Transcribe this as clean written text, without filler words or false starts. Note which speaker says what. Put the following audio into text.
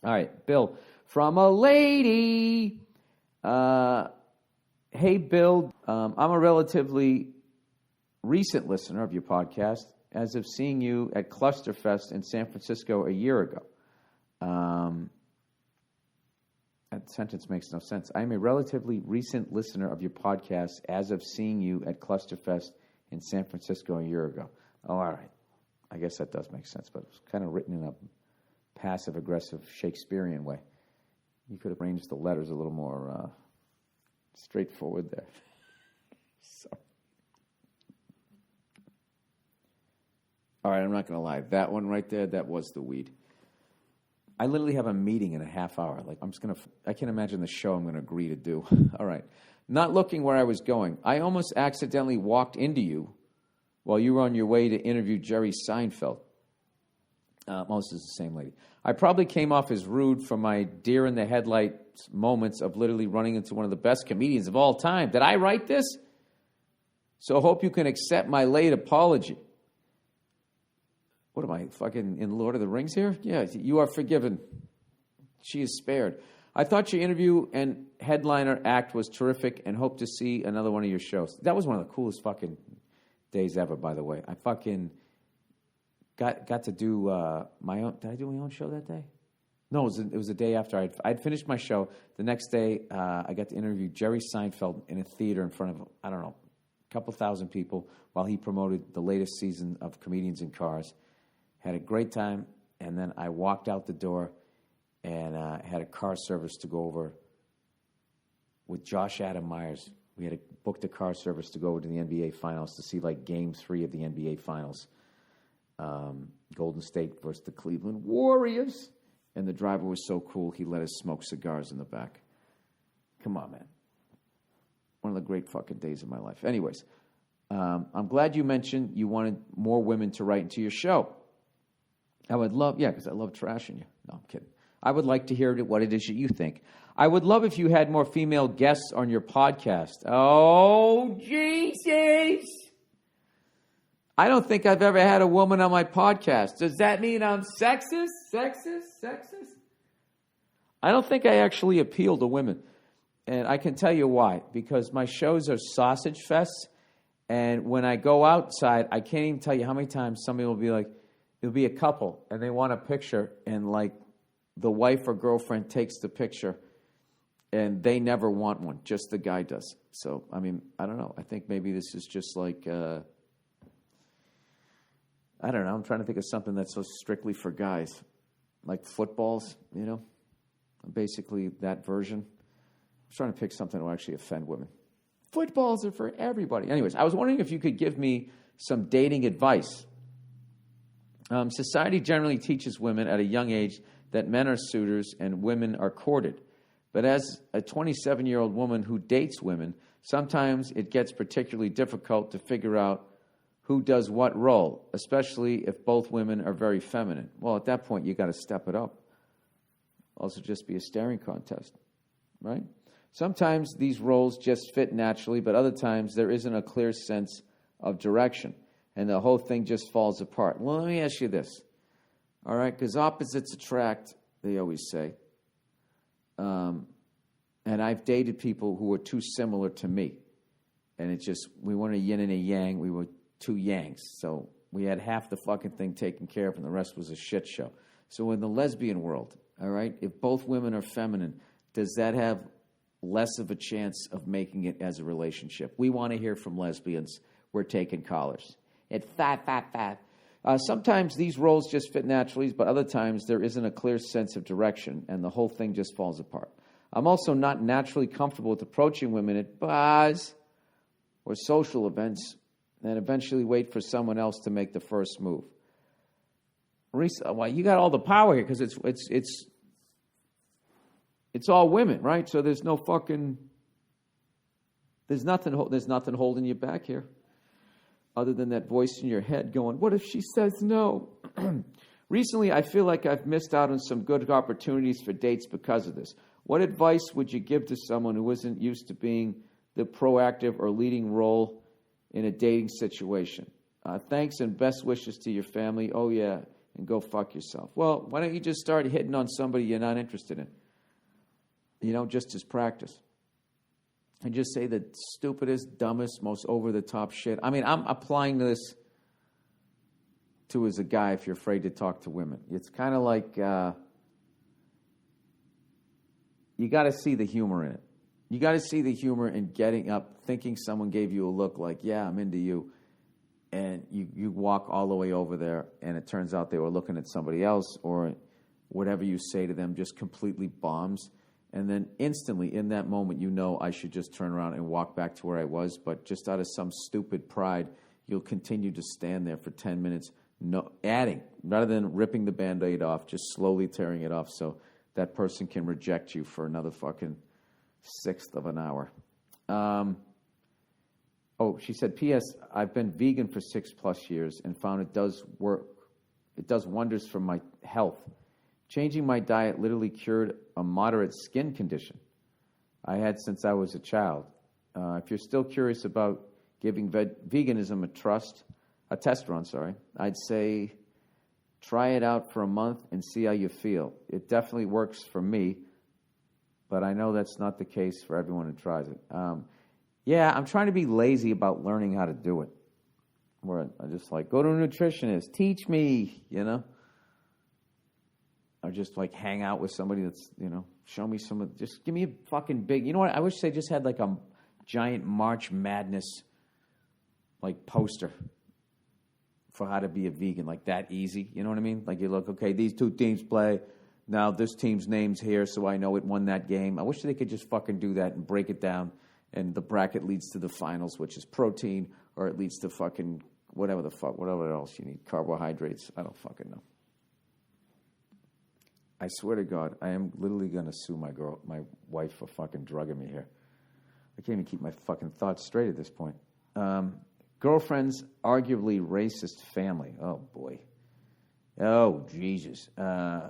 Speaker 1: All right, Bill. From a lady. Hey, Bill. I'm a relatively recent listener of your podcast as of seeing you at Clusterfest in San Francisco a year ago. That sentence makes no sense. I am a relatively recent listener of your podcast as of seeing you at Clusterfest in San Francisco a year ago. Oh, all right. I guess that does make sense, but it was kind of written in a passive-aggressive Shakespearean way. You could have arranged the letters a little more straightforward there. Sorry. All right, I'm not going to lie. That one right there, that was the weed. I literally have a meeting in a half hour. Like, I can't imagine the show I'm going to agree to do. All right. Not looking where I was going. I almost accidentally walked into you while you were on your way to interview Jerry Seinfeld. Most is the same lady. I probably came off as rude for my deer in the headlights moments of literally running into one of the best comedians of all time. Did I write this? So I hope you can accept my late apology. What am I, fucking in Lord of the Rings here? Yeah, you are forgiven. She is spared. I thought your interview and headliner act was terrific and hope to see another one of your shows. That was one of the coolest fucking days ever, by the way. I fucking got to do my own. Did I do my own show that day? No, it was the day after I'd finished my show. The next day, I got to interview Jerry Seinfeld in a theater in front of, I don't know, a couple thousand people while he promoted the latest season of Comedians in Cars. Had a great time, and then I walked out the door and had a car service to go over with Josh Adam Myers. We had booked a car service to go over to the NBA Finals to see, like, Game 3 of the NBA Finals. Golden State versus the Cleveland Warriors. And the driver was so cool, he let us smoke cigars in the back. Come on, man. One of the great fucking days of my life. Anyways, I'm glad you mentioned you wanted more women to write into your show. I would love, because I love trashing you. No, I'm kidding. I would like to hear what it is that you think. I would love if you had more female guests on your podcast. Oh, Jesus. I don't think I've ever had a woman on my podcast. Does that mean I'm sexist? Sexist? I don't think I actually appeal to women. And I can tell you why. Because my shows are sausage fests. And when I go outside, I can't even tell you how many times somebody will be like, it'll be a couple, and they want a picture, and like the wife or girlfriend takes the picture, and they never want one. Just the guy does. So, I mean, I don't know. I think maybe this is just like, I don't know. I'm trying to think of something that's so strictly for guys. Like footballs, you know? Basically that version. I'm trying to pick something that will actually offend women. Footballs are for everybody. Anyways, I was wondering if you could give me some dating advice. Society generally teaches women at a young age that men are suitors and women are courted. But as a 27-year-old woman who dates women, sometimes it gets particularly difficult to figure out who does what role, especially if both women are very feminine. Well, at that point, you got to step it up. Also just be a staring contest, right? Sometimes these roles just fit naturally, but other times there isn't a clear sense of direction. And the whole thing just falls apart. Well, let me ask you this. All right, because opposites attract, they always say. And I've dated people who were too similar to me. And it just, we weren't a yin and a yang, we were two yangs. So we had half the fucking thing taken care of and the rest was a shit show. So in the lesbian world, all right, if both women are feminine, does that have less of a chance of making it as a relationship? We want to hear from lesbians. We're taking callers. It's fat. Sometimes these roles just fit naturally, but other times there isn't a clear sense of direction, and the whole thing just falls apart. I'm also not naturally comfortable with approaching women at bars or social events and eventually wait for someone else to make the first move. Well, you got all the power here because it's all women, right? So there's no fucking, there's nothing holding you back here. Other than that voice in your head going, what if she says no? Recently, I feel like I've missed out on some good opportunities for dates because of this. What advice would you give to someone who isn't used to being the proactive or leading role in a dating situation? Thanks and best wishes to your family. Oh, yeah. and go fuck yourself. Well, why don't you just start hitting on somebody you're not interested in? Just as practice. And just say the stupidest, dumbest, most over-the-top shit. I mean, I'm applying this to as a guy if you're afraid to talk to women. It's kind of like you got to see the humor in it. You got to see the humor in getting up, thinking someone gave you a look like, yeah, I'm into you. And you walk all the way over there, and it turns out they were looking at somebody else, or whatever you say to them just completely bombs. And then instantly, in that moment, I should just turn around and walk back to where I was. But just out of some stupid pride, you'll continue to stand there for 10 minutes, adding, rather than ripping the Band-Aid off, just slowly tearing it off so that person can reject you for another fucking sixth of an hour. She said, P.S. I've been vegan for 6+ years and found it does work. It does wonders for my health. Changing my diet literally cured a moderate skin condition I had since I was a child. If you're still curious about giving veganism a test run, I'd say try it out for a month and see how you feel. It definitely works for me, but I know that's not the case for everyone who tries it. I'm trying to be lazy about learning how to do it. Where I just go to a nutritionist, teach me, Or just hang out with somebody that's, show me just give me a fucking big, what, I wish they just had a giant March Madness, poster for how to be a vegan, that easy, you know what I mean? You look, okay, these two teams play, now this team's name's here, so I know it won that game. I wish they could just fucking do that and break it down, and the bracket leads to the finals, which is protein, or it leads to fucking whatever else you need, carbohydrates, I don't fucking know. I swear to God, I am literally going to sue my wife for fucking drugging me here. I can't even keep my fucking thoughts straight at this point. Girlfriend's arguably racist family. Oh, boy. Oh, Jesus.